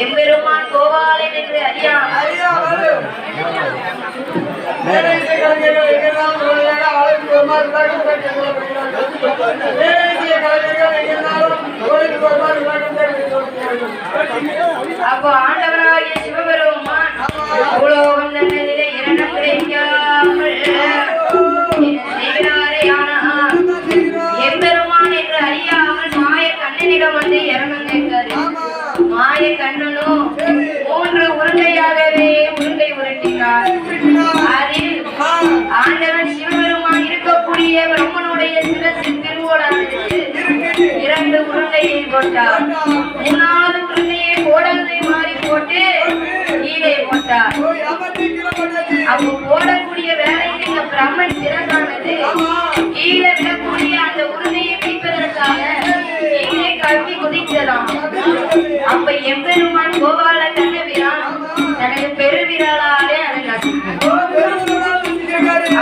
எம்பெருமான் கோபாலன் என்று அறியா அப்போ ஆண்டவராகிய சிவபெருமான் உலோகம் தன்னதிலே இரண்டும் கிடைக்காமல் எம்பெருமான் என்று அறியாமல் மாய கண்ணனிடம் வந்து இறந்து மாய கண்ணனும் மூன்று உருண்டையாகவே உருண்டை உருட்டினார். அதில் ஆண்டவன் சிவபெருமான் இருக்கக்கூடிய பிரம்மனுடைய சிரசின் திருவோடானது இரண்டு உருண்டையை போட்டார். மூணாவது உருண்டையை போடத்தை மாறி போட்டு கீழே போட்டார். அப்போ போடக்கூடிய வேலையில் இந்த பிரம்மன் சிறந்தானது கீழே விடக்கூடிய அந்த உருண்டையை பிடிப்பதற்காக கீழே கல்வி குதித்ததாம். அப்ப எம்பெருமான் கோபால கண்ணபிரான் தனது பெருவிரலாலே அதை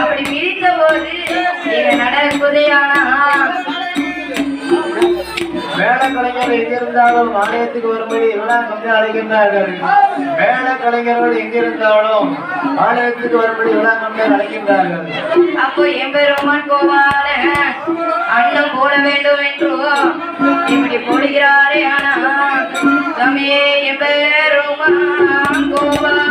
அப்படி மிதித்த போது நடக்குதையானா மேளக்கலைஞர் எங்கிருந்தாலும் ஆலயத்துக்கு வரும்படி விழா கொண்டு அழைக்கின்றார்கள். மேளக்கலைஞர்கள் எங்கிருந்தாலும் ஆலயத்துக்கு வரும்படி விழா கொண்டு அழைக்கின்றார்கள். அப்போ எம்பெருமான் கோபால அன்னம் போட வேண்டும் என்று இப்படி போடுகிறாரே. ஆனா தமே எம்பெருமான் கோபால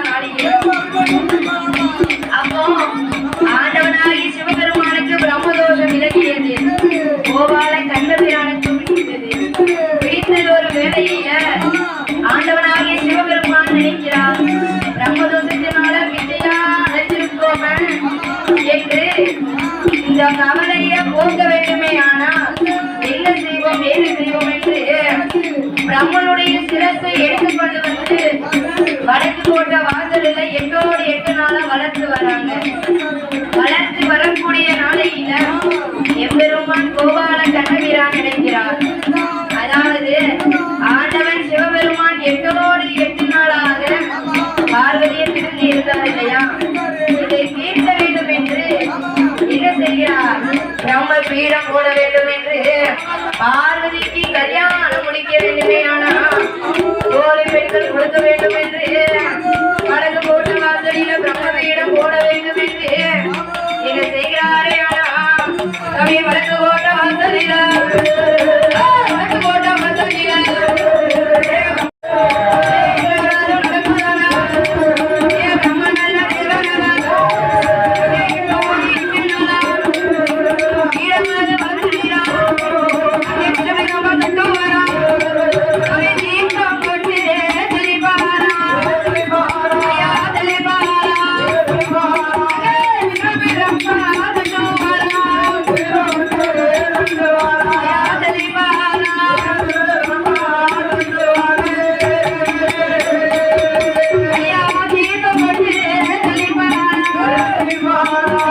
நாளிலே அப்போ ஆண்டவனாகி சிவபெருமானுக்கு பிரம்மதோஷம் விலகியது. கோபால கண்ணபிரானுக்கு பிடித்தது ஒரு வேளையில ஆண்டவனாகிய சிவபெருமான் நினைக்கிறார், பிரம்மதோஷத்தினால வித்தையா அழைச்சிருக்கோமே என்று இந்த கவலையை போக்க வேண்டுமே. ஆனால் என்ன செய்வோம் ஏது செய்வோம் என்று பிரம்மனுடைய சிரசை எடுத்துக்கொண்டு வந்து வடக்கு கோட்ட வாசலில் 8 நாளா வளர்த்து வராங்க. வளர்த்து வரக்கூடிய நாளையில எம்பெருமான் கோபால கண்ணபிரான் நினைக்கிறார். அதாவது ஆண்டவன் சிவபெருமான் 8 நாளாக பார்வதியை பிரிந்து இருந்தார் இல்லையா, இதை தீர்க்க வேண்டும் என்று என்ன செய்கிறார், பிரம்ம பீடம் போட வேண்டும் என்று பார்வதிக்கு கல்யாணம் முடிக்க வேண்டுமே. ஆனால் தோழி பெண்கள் கொடுக்க வேண்டும் என்று வடக்கு போட்ட வாசலில பிரம்ம பீடம் போட வேண்டும் என்று என்ன செய்கிறாரே. ஆனால் வடக்கு போட்ட வாசலில வடக்கு போட்ட வாசலில Bye.